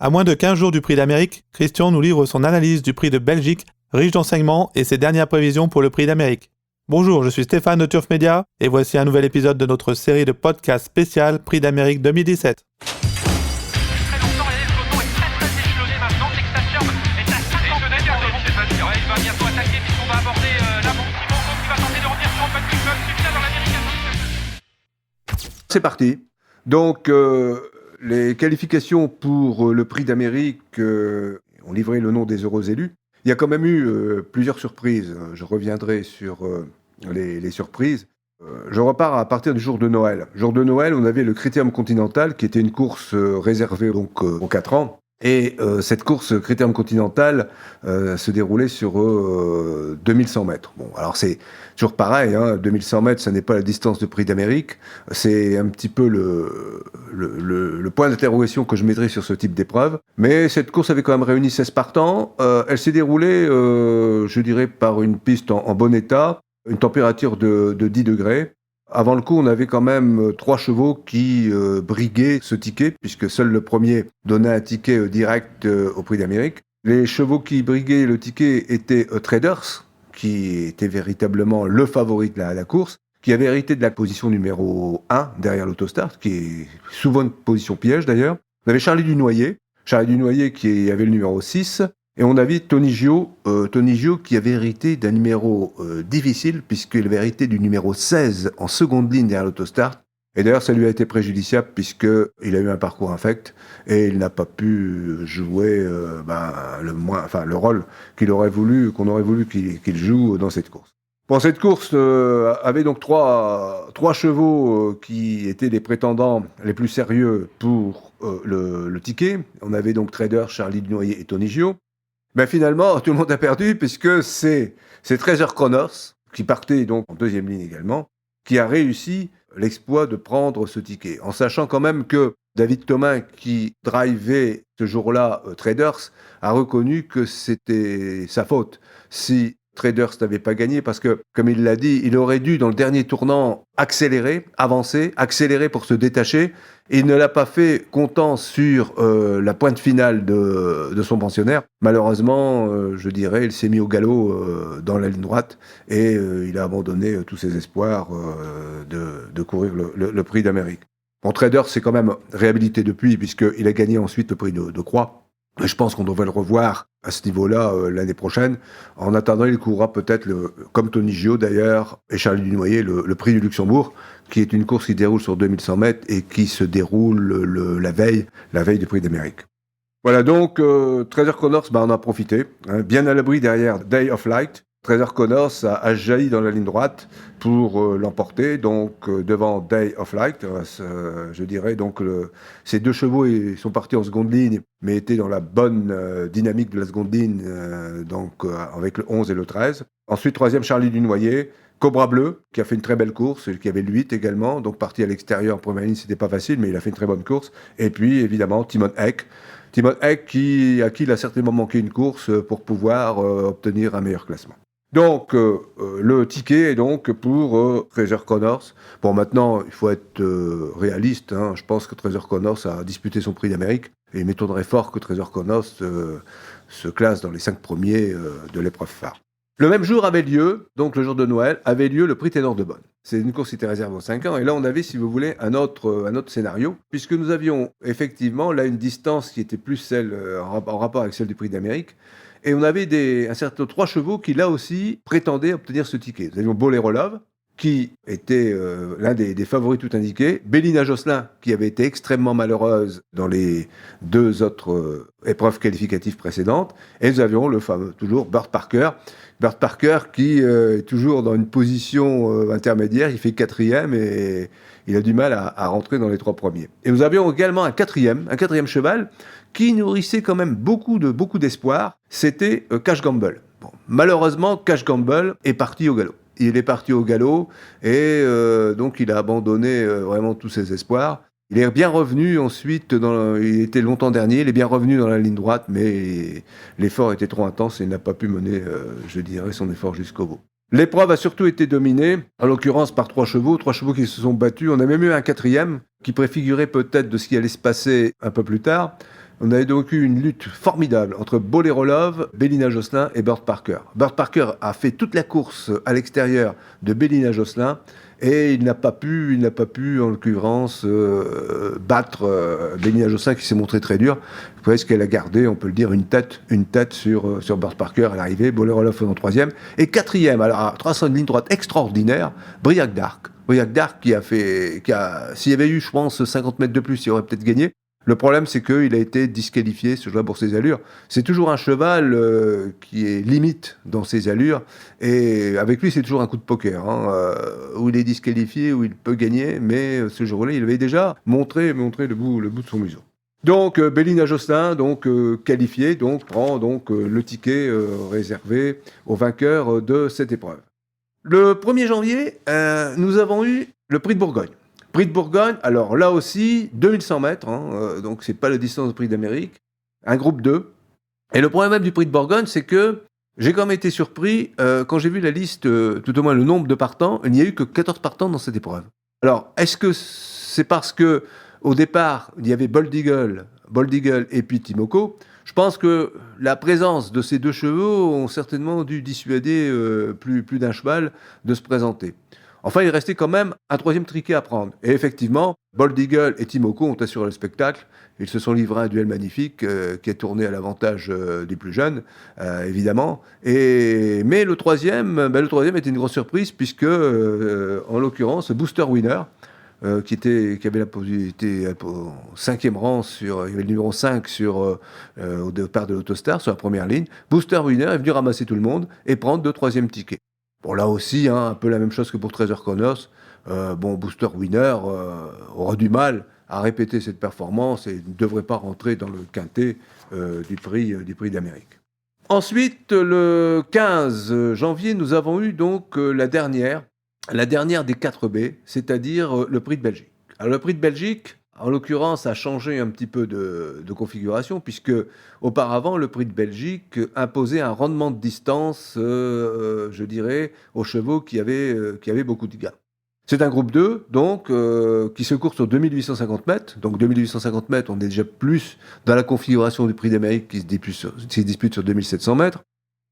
À moins de 15 jours du Prix d'Amérique, Christian nous livre son analyse du Prix de Belgique, riche d'enseignements et ses dernières prévisions pour le Prix d'Amérique. Bonjour, je suis Stéphane de Turf Media et voici un nouvel épisode de notre série de podcasts spécial Prix d'Amérique 2017. C'est parti. Donc, les qualifications pour le Prix d'Amérique ont livré le nom des heureux élus. Il y a quand même eu plusieurs surprises. Je reviendrai sur les surprises. Je repars à partir du jour de Noël. Jour de Noël, on avait le Critérium Continental, qui était une course réservée donc aux 4 ans. Et cette course Critérium Continental se déroulait sur 2100 mètres. Bon, alors c'est toujours pareil, 2100 mètres, ça n'est pas la distance de Prix d'Amérique. C'est un petit peu le point d'interrogation que je mettrai sur ce type d'épreuve. Mais cette course avait quand même réuni 16 partants. Elle s'est déroulée, je dirais, par une piste en bon état, une température de 10 degrés. Avant le coup, on avait quand même 3 chevaux qui briguaient ce ticket, puisque seul le premier donnait un ticket direct au Prix d'Amérique. Les chevaux qui briguaient le ticket étaient Traders, qui était véritablement le favori de la course, qui avait hérité de la position numéro 1 derrière l'Autostart, qui est souvent une position piège d'ailleurs. On avait Charlie Dunoyer qui avait le numéro 6, et on avait Tony Gio qui avait hérité d'un numéro difficile, puisqu'il avait hérité du numéro 16 en seconde ligne derrière l'Autostart. Et d'ailleurs, ça lui a été préjudiciable, puisqu'il a eu un parcours infect, et il n'a pas pu jouer le rôle qu'on aurait voulu qu'il joue dans cette course. Bon, cette course avait donc trois chevaux qui étaient les prétendants les plus sérieux pour le ticket. On avait donc Trader, Charlie Dunoyer et Tony Gio. Ben finalement, tout le monde a perdu, puisque c'est Treasure Connors, qui partait donc en deuxième ligne également, qui a réussi l'exploit de prendre ce ticket. En sachant quand même que David Thomas, qui drivait ce jour-là Traders, a reconnu que c'était sa faute si Traders n'avait pas gagné, parce que, comme il l'a dit, il aurait dû, dans le dernier tournant, accélérer pour se détacher. Et il ne l'a pas fait, comptant sur la pointe finale de son pensionnaire. Malheureusement, il s'est mis au galop dans la ligne droite et il a abandonné tous ses espoirs de courir le Prix d'Amérique. Bon, Trader s'est quand même réhabilité depuis, puisqu'il a gagné ensuite le Prix de Croix. Et je pense qu'on devrait le revoir à ce niveau-là l'année prochaine. En attendant, il courra peut-être, comme Tony Gio d'ailleurs, et Charlie Dunoyer, le Prix du Luxembourg, qui est une course qui déroule sur 2100 mètres et qui se déroule la veille du Prix d'Amérique. Voilà, donc Treasure Connors, on a profité, bien à l'abri derrière Day of Light. Treasure Connors a jailli dans la ligne droite pour l'emporter, donc devant Day of Light. Je dirais donc ces 2 chevaux ils sont partis en seconde ligne, mais étaient dans la bonne dynamique de la seconde ligne, avec le 11 et le 13. Ensuite, troisième, Charlie Dunoyer. Cobra Bleu, qui a fait une très belle course, qui avait le 8 également, donc parti à l'extérieur en première ligne, c'était pas facile, mais il a fait une très bonne course. Et puis, évidemment, Timon Eck, à qui il a certainement manqué une course pour pouvoir obtenir un meilleur classement. Donc, le ticket est donc pour Treasure Connors. Bon, maintenant, il faut être réaliste. Je pense que Treasure Connors a disputé son Prix d'Amérique. Et il m'étonnerait fort que Treasure Connors se classe dans les 5 premiers de l'épreuve phare. Le même jour avait lieu, donc le jour de Noël, avait lieu le Prix Ténor de Beaune. C'est une course qui était réservée aux 5 ans. Et là, on avait, si vous voulez, un autre scénario, puisque nous avions effectivement là une distance qui était plus celle en rapport avec celle du Prix d'Amérique. Et on avait un certain 3 chevaux qui, là aussi, prétendaient obtenir ce ticket. Nous avions Bolero Love, qui était l'un des favoris tout indiqués. Bélina Josselin, qui avait été extrêmement malheureuse dans les 2 autres épreuves qualificatives précédentes. Et nous avions le fameux, toujours, Burt Parker. Burt Parker qui est toujours dans une position intermédiaire. Il fait 4e et il a du mal à rentrer dans les 3 premiers. Et nous avions également un quatrième cheval qui nourrissait quand même beaucoup d'espoir. C'était Cash Gamble. Bon, malheureusement, Cash Gamble est parti au galop. Il est parti au galop et donc il a abandonné vraiment tous ses espoirs. Il est bien revenu ensuite, il était longtemps dernier, il est bien revenu dans la ligne droite, mais l'effort était trop intense et il n'a pas pu mener, son effort jusqu'au bout. L'épreuve a surtout été dominée, en l'occurrence par 3 chevaux qui se sont battus. On a même eu un 4e qui préfigurait peut-être de ce qui allait se passer un peu plus tard. On avait donc eu une lutte formidable entre Bolero Love, Bélina Josselin et Burt Parker. Burt Parker a fait toute la course à l'extérieur de Bélina Josselin et il n'a pas pu, en l'occurrence, battre Bélina Josselin qui s'est montré très dur. Parce qu'elle a gardé, on peut le dire, une tête sur Burt Parker à l'arrivée. Bolero Love en troisième. Et quatrième, alors à 300 de ligne droite extraordinaire, Briac d'Arc. Briac d'Arc s'il y avait eu, je pense, 50 mètres de plus, il aurait peut-être gagné. Le problème, c'est qu'il a été disqualifié, ce cheval, pour ses allures. C'est toujours un cheval qui est limite dans ses allures. Et avec lui, c'est toujours un coup de poker. Où il est disqualifié, où il peut gagner. Mais ce jour-là, il avait déjà montré le bout de son museau. Donc, Bélina Josselin, qualifiée, prend le ticket réservé au vainqueur de cette épreuve. Le 1er janvier, nous avons eu le Prix de Bourgogne. Prix de Bourgogne, alors là aussi, 2100 mètres, donc c'est pas la distance du Prix d'Amérique, un groupe 2. Et le problème même du Prix de Bourgogne, c'est que j'ai quand même été surpris quand j'ai vu la liste, tout au moins le nombre de partants, il n'y a eu que 14 partants dans cette épreuve. Alors, est-ce que c'est parce que au départ, il y avait Bold Eagle et puis Timoko? Je pense que la présence de ces deux chevaux ont certainement dû dissuader plus d'un cheval de se présenter. Enfin, il restait quand même un troisième triquet à prendre. Et effectivement, Bold Eagle et Timoko ont assuré le spectacle. Ils se sont livrés à un duel magnifique qui a tourné à l'avantage des plus jeunes, évidemment. Mais le troisième était une grosse surprise puisque, en l'occurrence, Booster Winner, qui avait la possibilité au 5e rang, il y avait le numéro 5 au départ de l'Autostar, sur la première ligne. Booster Winner est venu ramasser tout le monde et prendre 2 troisièmes tickets. Bon, là aussi, un peu la même chose que pour Treasure Connors. Booster Winner aura du mal à répéter cette performance et ne devrait pas rentrer dans le quintet du prix d'Amérique. Ensuite, le 15 janvier, nous avons eu donc la dernière des 4B, c'est-à-dire le Prix de Belgique. Alors, le Prix de Belgique, en l'occurrence, a changé un petit peu de configuration, puisque auparavant, le Prix de Belgique imposait un rendement de distance, je dirais, aux chevaux qui avaient beaucoup de gains. C'est un groupe 2, donc, qui se court sur 2850 mètres. Donc, 2850 mètres, on est déjà plus dans la configuration du Prix d'Amérique qui se dispute sur 2700 mètres.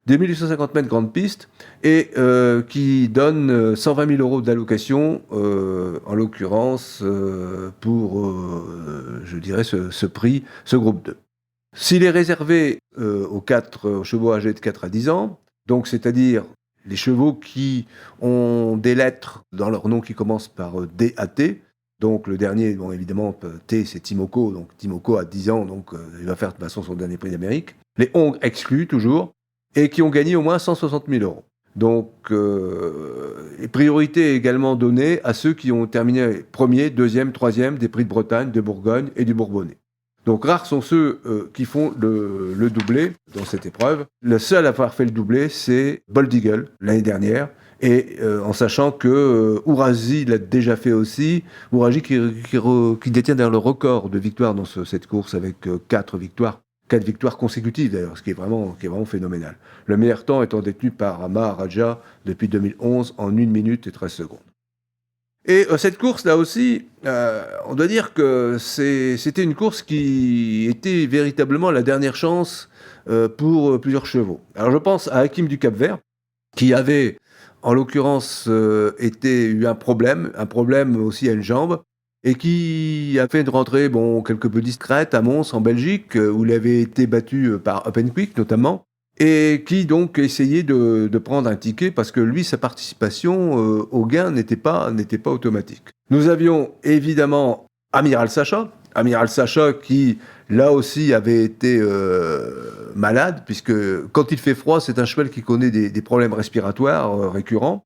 2850 mètres grande piste et qui donne 120 000 euros d'allocation, en l'occurrence, pour, je dirais, ce prix, ce groupe 2. S'il est réservé aux chevaux âgés de 4 à 10 ans, donc c'est-à-dire les chevaux qui ont des lettres dans leur nom qui commencent par D à T, donc le dernier, bon, évidemment, T c'est Timoko, donc Timoko a 10 ans, donc il va faire de toute façon son dernier prix d'Amérique. Les Hongres exclus toujours, et qui ont gagné au moins 160 000 euros. Donc, les priorités également données à ceux qui ont terminé premier, deuxième, troisième des prix de Bretagne, de Bourgogne et du Bourbonnais. Donc, rares sont ceux qui font le doublé dans cette épreuve. Le seul à avoir fait le doublé, c'est Bold Eagle, l'année dernière, et en sachant que Ourazi l'a déjà fait aussi. Ourazi qui détient d'ailleurs le record de victoires dans cette course avec 4 victoires consécutives d'ailleurs, ce qui est vraiment phénoménal. Le meilleur temps étant détenu par Maharaja depuis 2011 en 1 minute et 13 secondes. Et cette course là aussi, on doit dire que c'était une course qui était véritablement la dernière chance pour plusieurs chevaux. Alors je pense à Hakim du Cap-Vert, qui avait en l'occurrence eu un problème aussi à une jambe, et qui a fait une rentrée quelque peu discrète à Mons en Belgique, où il avait été battu par Open Quick notamment, et qui donc essayait de prendre un ticket parce que lui, sa participation au gain n'était pas automatique. Nous avions évidemment Amiral Sacha qui là aussi avait été malade, puisque quand il fait froid, c'est un cheval qui connaît des problèmes respiratoires récurrents.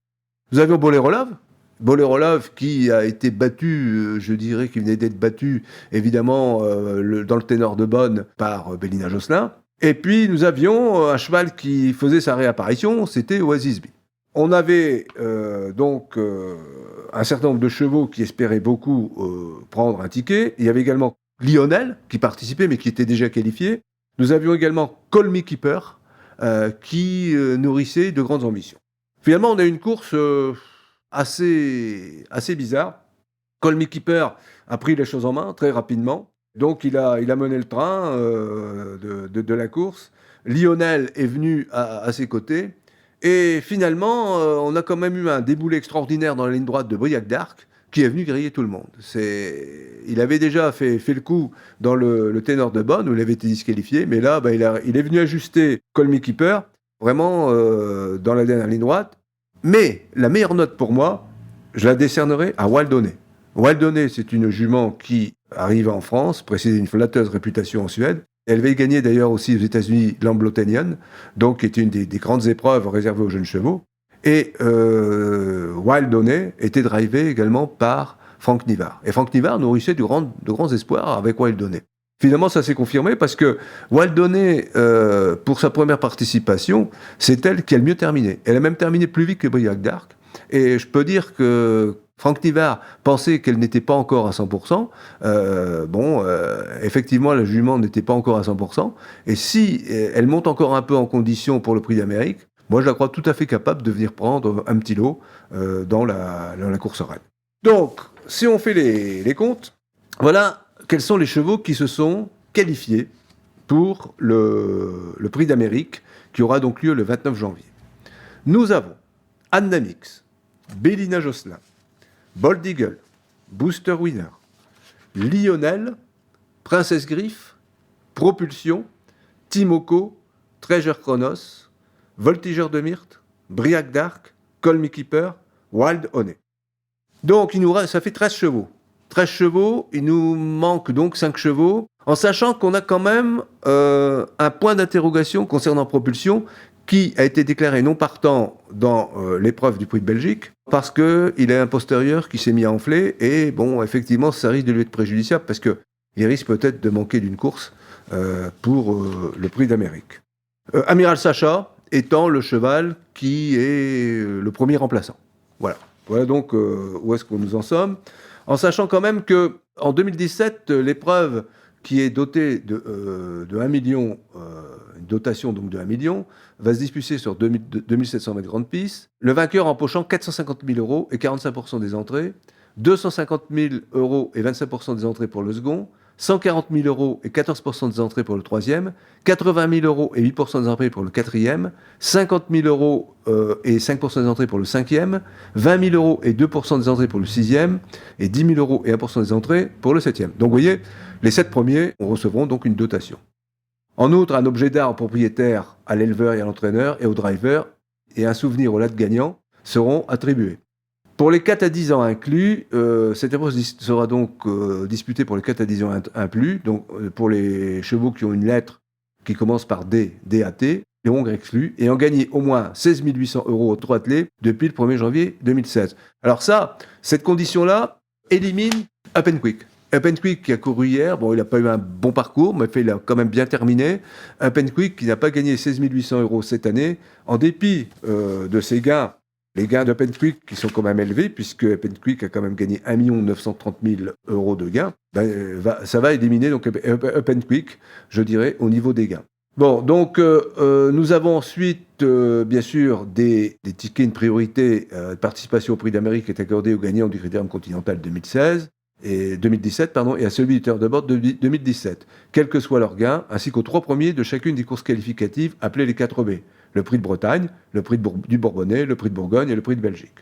Nous avions Bolero Love qui a été battu, je dirais qu'il venait d'être battu, évidemment, dans le ténor de Bonne par Bélina Josselin. Et puis, nous avions un cheval qui faisait sa réapparition, c'était Oasis B. On avait un certain nombre de chevaux qui espéraient beaucoup prendre un ticket. Il y avait également Lionel qui participait, mais qui était déjà qualifié. Nous avions également Call Me Keeper qui nourrissait de grandes ambitions. Finalement, on a eu une course assez bizarre. Call Me Keeper a pris les choses en main très rapidement. Donc il a mené le train de la course. Lionel est venu à ses côtés. Et finalement, on a quand même eu un déboulé extraordinaire dans la ligne droite de Briac d'Arc, qui est venu griller tout le monde. Il avait déjà fait le coup dans le ténor de Bonn, où il avait été disqualifié, mais là, il est venu ajuster Call Me Keeper, vraiment dans la dernière ligne droite. Mais la meilleure note pour moi, je la décernerai à Wildonné. Wildonné, c'est une jument qui arrive en France, précise une flatteuse réputation en Suède. Elle avait gagné d'ailleurs aussi aux États-Unis l'Amblottenian, donc qui est une des grandes épreuves réservées aux jeunes chevaux. Et Wildonné était drivé également par Franck Nivard. Et Franck Nivard nourrissait de grands espoirs avec Wildonné. Finalement, ça s'est confirmé parce que Wildonné, pour sa première participation, c'est elle qui a le mieux terminé. Elle a même terminé plus vite que Briac d'Arc. Et je peux dire que Franck Nivard pensait qu'elle n'était pas encore à 100%. Effectivement, la jument n'était pas encore à 100%. Et si elle monte encore un peu en condition pour le Prix d'Amérique, moi, je la crois tout à fait capable de venir prendre un petit lot dans la course reine. Donc, si on fait les comptes, voilà quels sont les chevaux qui se sont qualifiés pour le Prix d'Amérique, qui aura donc lieu le 29 janvier. Nous avons Annamix, Bélina Josselin, Bold Eagle, Booster Winner, Lionel, Princesse Griffe, Propulsion, Timoko, Treasure Chronos, Voltigeur de Myrte, Briac d'Arc, Call Me Keeper, Wildonné. Donc, ça fait 13 chevaux. 13 chevaux, il nous manque donc 5 chevaux, en sachant qu'on a quand même un point d'interrogation concernant Propulsion, qui a été déclaré non partant dans l'épreuve du Prix de Belgique, parce qu'il a un postérieur qui s'est mis à enfler, et bon, effectivement, ça risque de lui être préjudiciable, parce qu'il risque peut-être de manquer d'une course pour le Prix d'Amérique. Amiral Sacha étant le cheval qui est le premier remplaçant. Voilà donc où est-ce que nous en sommes, en sachant quand même qu'en 2017, l'épreuve qui est dotée de 1 million, une dotation donc de 1 million, va se disputer sur 2700 mètres grande piste, le vainqueur empochant 450 000 euros et 45% des entrées, 250 000 euros et 25% des entrées pour le second, 140 000 euros et 14% des entrées pour le troisième, 80 000 euros et 8% des entrées pour le quatrième, 50 000 euros et 5% des entrées pour le cinquième, 20 000 euros et 2% des entrées pour le sixième, et 10 000 euros et 1% des entrées pour le septième. Donc vous voyez, les 7 premiers recevront donc une dotation. En outre, un objet d'art au propriétaire, à l'éleveur et à l'entraîneur et au driver, et un souvenir au latte gagnant seront attribués. Pour les 4 à 10 ans inclus, cette épreuve sera donc disputée pour les 4 à 10 ans inclus, donc pour les chevaux qui ont une lettre qui commence par D, DAT, les hongres exclus, et ont gagné au moins 16 800 euros au trot attelé depuis le 1er janvier 2016. Alors cette condition-là élimine Up and Quick. Up and Quick qui a couru hier, bon, il n'a pas eu un bon parcours, mais il a quand même bien terminé. Up and Quick qui n'a pas gagné 16 800 euros cette année, en dépit de ses gains. Les gains d'Up and Quick qui sont quand même élevés, puisque Up and Quick a quand même gagné 1 930 000 euros de gains, ça va éliminer donc Up and Quick, je dirais, au niveau des gains. Bon, donc nous avons ensuite, bien sûr, des tickets, une priorité de participation au Prix d'Amérique qui est accordée aux gagnants du Critérium Continental 2017, et à celui du Turf de Bord de 2017, quels que soient leurs gains, ainsi qu'aux 3 premiers de chacune des courses qualificatives appelées les 4B. Le Prix de Bretagne, le Prix du Bourbonnais, le Prix de Bourgogne et le Prix de Belgique.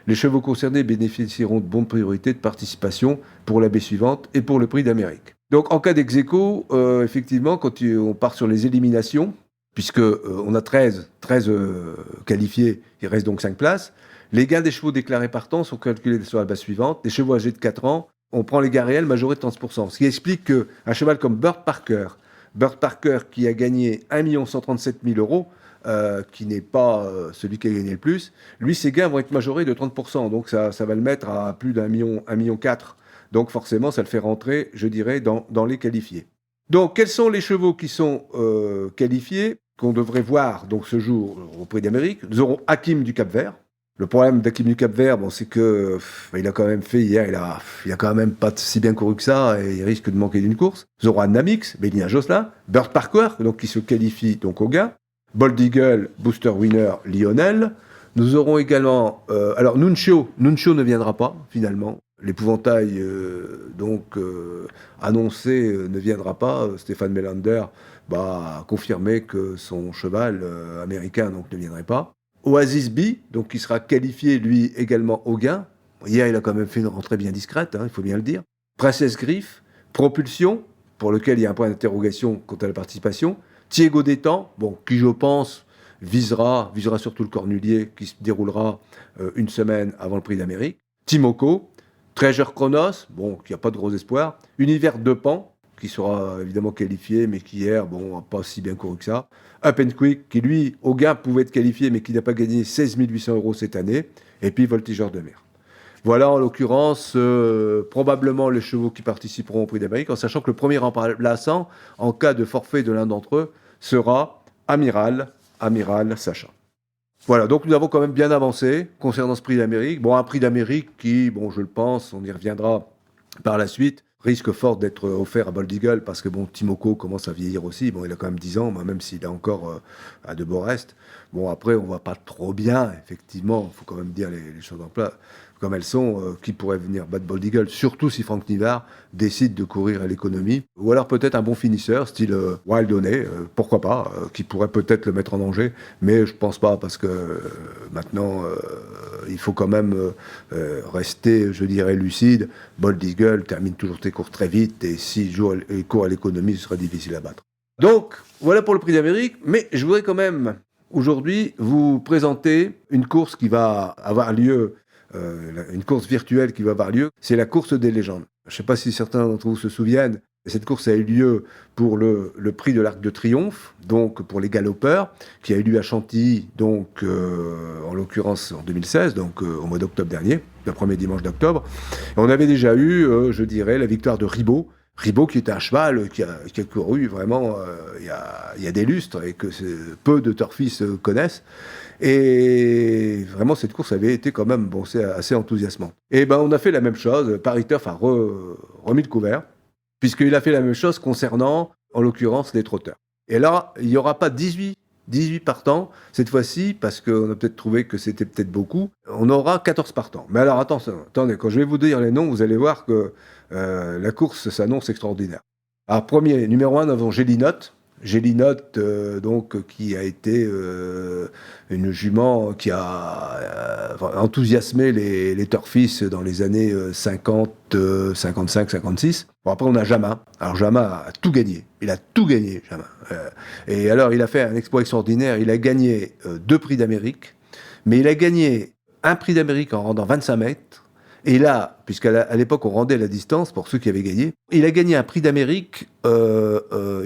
Les chevaux concernés bénéficieront de bonnes priorités de participation pour la baie suivante et pour le Prix d'Amérique. Donc en cas d'ex-aequo, effectivement, quand on part sur les éliminations, puisque on a 13 qualifiés, il reste donc 5 places, les gains des chevaux déclarés partants sont calculés sur la base suivante. Les chevaux âgés de 4 ans, on prend les gains réels majorés de 30%, ce qui explique qu'un cheval comme Bird Parker qui a gagné 1 137 000 euros, qui n'est pas celui qui a gagné le plus, lui, ses gains vont être majorés de 30%. Donc, ça va le mettre à plus d'1 million, 1,4 million. Donc, forcément, ça le fait rentrer, je dirais, dans les qualifiés. Donc, quels sont les chevaux qui sont qualifiés, qu'on devrait voir donc, ce jour au Prix d'Amérique? Nous aurons Hakim du Cap-Vert. Le problème d'Hakim du Cap-Vert, c'est que il a quand même fait hier, il a quand même pas si bien couru que ça, et il risque de manquer d'une course. Nous aurons Annamix, Bélina Josselin, Bird Parker, donc, qui se qualifie donc au gain. Bold Eagle, Booster Winner, Lionel. Nous aurons également... alors, Nuncio ne viendra pas, finalement. l'épouvantail annoncé ne viendra pas, Stéphane Melander a confirmé que son cheval américain ne viendrait pas. Oasis B, donc qui sera qualifié lui également au gain. Hier, il a quand même fait une rentrée bien discrète, il faut bien le dire. Princess Griffe, Propulsion, pour lequel il y a un point d'interrogation quant à la participation. Thiego Détang, qui je pense visera surtout le Cornulier qui se déroulera une semaine avant le Prix d'Amérique. Timoko, Treasure Chronos, qui n'a pas de gros espoir. Univers de Pan, qui sera évidemment qualifié, mais qui hier, n'a pas si bien couru que ça. Up and Quick, qui lui, au gain, pouvait être qualifié, mais qui n'a pas gagné 16 800 € cette année. Et puis Voltigeur de mer. Voilà, en l'occurrence, probablement les chevaux qui participeront au Prix d'Amérique, en sachant que le premier remplaçant, en cas de forfait de l'un d'entre eux, sera Amiral Sacha. Voilà, donc nous avons quand même bien avancé concernant ce Prix d'Amérique. Un Prix d'Amérique qui, je le pense, on y reviendra par la suite, risque fort d'être offert à Bold Eagle parce que Timoko commence à vieillir aussi. Il a quand même 10 ans, même s'il est encore à de beaux restes. Après, on ne voit pas trop bien, effectivement, il faut quand même dire les choses en plat, comme elles sont, qui pourrait venir battre Bold Eagle, surtout si Franck Nivard décide de courir à l'économie. Ou alors peut-être un bon finisseur, style Wild Honey, pourquoi pas, qui pourrait peut-être le mettre en danger, mais je pense pas, parce que maintenant, il faut quand même rester, je dirais, lucide. Bold Eagle termine toujours ses courses très vite, et s'il court à l'économie, ce sera difficile à battre. Donc, voilà pour le Prix d'Amérique, mais je voudrais quand même, aujourd'hui, vous présenter une course qui va avoir lieu, une course virtuelle qui va avoir lieu, c'est la course des légendes. Je ne sais pas si certains d'entre vous se souviennent, cette course a eu lieu pour le prix de l'Arc de Triomphe, donc pour les galopeurs, qui a eu lieu à Chantilly, donc en l'occurrence en 2016, donc au mois d'octobre dernier, le premier dimanche d'octobre. Et on avait déjà eu, je dirais, la victoire de Ribot, qui est un cheval qui a couru vraiment il y a des lustres et que peu de turfistes connaissent. Et vraiment, cette course avait été quand même c'est assez enthousiasmant. Et on a fait la même chose. Paris Turf a remis le couvert, puisqu'il a fait la même chose concernant, en l'occurrence, les trotteurs. Et là, il n'y aura pas 18 partants cette fois-ci, parce qu'on a peut-être trouvé que c'était peut-être beaucoup. On aura 14 partants. Mais alors, attendez, quand je vais vous dire les noms, vous allez voir que la course s'annonce extraordinaire. Alors, premier, numéro 1, nous avons Gélinotte, qui a été une jument qui a enthousiasmé les turfistes dans les années 50, 55, 56. Après, on a Jamin. Alors, Jamin a tout gagné. Il a tout gagné, Jamin. Et alors, il a fait un exploit extraordinaire. Il a gagné 2 prix d'Amérique, mais il a gagné un prix d'Amérique en rendant 25 mètres. Et là, puisqu'à l'époque, on rendait la distance pour ceux qui avaient gagné, il a gagné un prix d'Amérique, il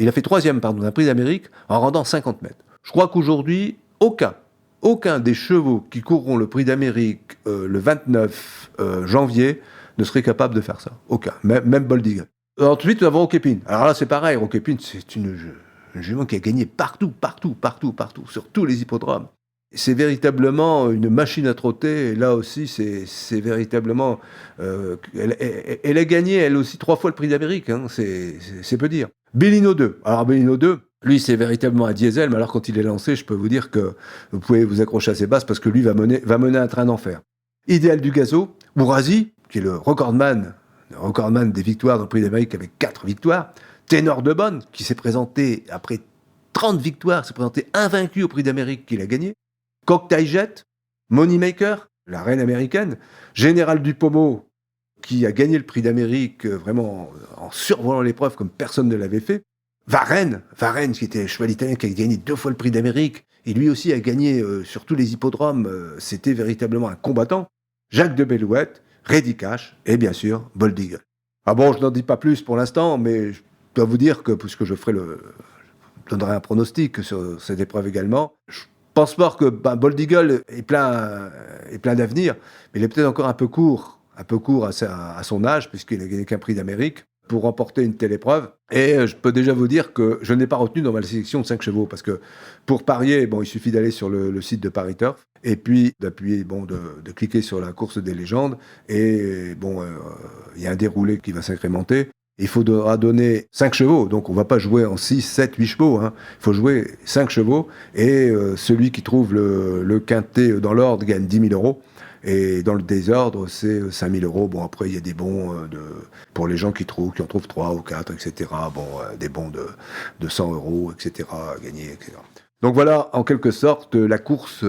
a fait 3e, un prix d'Amérique en rendant 50 mètres. Je crois qu'aujourd'hui, aucun des chevaux qui courront le prix d'Amérique le 29 janvier ne serait capable de faire ça. Aucun, même Bold Eagle. Ensuite, nous avons Roquépine. Alors là, c'est pareil, Roquépine, c'est une jument qui a gagné partout, sur tous les hippodromes. C'est véritablement une machine à trotter, et là aussi, c'est véritablement... elle a gagné, elle aussi, 3 fois le prix d'Amérique, c'est peu dire. Bellino 2. Alors, Bellino 2, lui, c'est véritablement un diesel, mais alors quand il est lancé, je peux vous dire que vous pouvez vous accrocher à ses bases, parce que lui va mener un train d'enfer. Idéal du Gazo, Ourazi, qui est le recordman des victoires dans le prix d'Amérique avec 4 victoires. Ténor de Bonne, qui s'est présenté après 30 victoires, s'est présenté invaincu au prix d'Amérique qu'il a gagné. Cocktail Jet, Moneymaker, la reine américaine, Général du Pommeau, qui a gagné le prix d'Amérique vraiment en survolant l'épreuve comme personne ne l'avait fait. Varenne, qui était un cheval italien qui a gagné 2 fois le prix d'Amérique, et lui aussi a gagné sur tous les hippodromes, c'était véritablement un combattant. Jacques de Bellouette, Reddy Cash, et bien sûr, Bold Eagle. Ah bon, je n'en dis pas plus pour l'instant, mais je dois vous dire que, puisque je donnerai un pronostic sur cette épreuve également, je pense pas que Bold Eagle est plein d'avenir, mais il est peut-être encore un peu court à son âge, puisqu'il n'a gagné qu'un prix d'Amérique, pour remporter une telle épreuve. Et je peux déjà vous dire que je n'ai pas retenu dans ma sélection de 5 chevaux, parce que pour parier, il suffit d'aller sur le site de Paris Turf, et puis d'appuyer, de cliquer sur la course des légendes, et il y a un déroulé qui va s'incrémenter. Il faudra donner 5 chevaux, donc on ne va pas jouer en 6, 7, 8 chevaux. Il faut jouer 5 chevaux, et celui qui trouve le quintet dans l'ordre gagne 10 000 €. Et dans le désordre, c'est 5 000 euros. Bon, après, il y a des bons pour les gens qui en trouvent 3 ou 4, etc. Bon, des bons de 100 euros, etc. à gagner, etc. Donc voilà, en quelque sorte, la course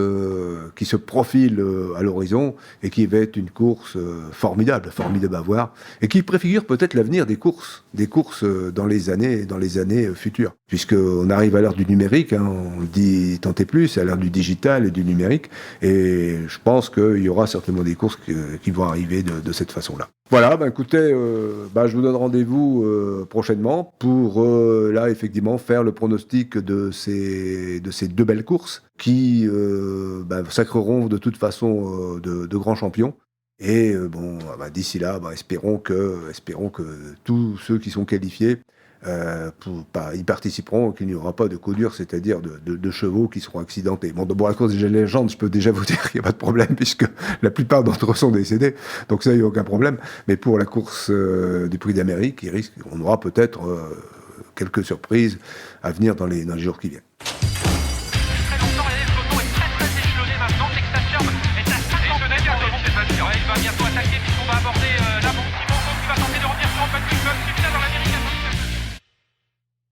qui se profile à l'horizon et qui va être une course formidable à voir et qui préfigure peut-être l'avenir des courses dans les années futures. Puisqu'on arrive à l'heure du numérique, hein, on le dit tant et plus, à l'heure du digital et du numérique, et je pense qu'il y aura certainement des courses qui vont arriver de cette façon-là. Voilà, écoutez, je vous donne rendez-vous prochainement pour, là, effectivement, faire le pronostic de ces 2 belles courses qui sacreront de toute façon de grands champions. Et d'ici là, espérons que tous ceux qui sont qualifiés y participeront, qu'il n'y aura pas de coup dur, c'est-à-dire de chevaux qui seront accidentés. Bon, à cause des légendes, je peux déjà vous dire qu'il n'y a pas de problème, puisque la plupart d'entre eux sont décédés, donc ça, il n'y a aucun problème. Mais pour la course du Prix d'Amérique, on aura peut-être quelques surprises à venir dans les jours qui viennent. Très longtemps, le peloton est très échelonné maintenant. Texas Sherb est à 50 mètres. Il va bientôt attaquer puisqu'on va aborder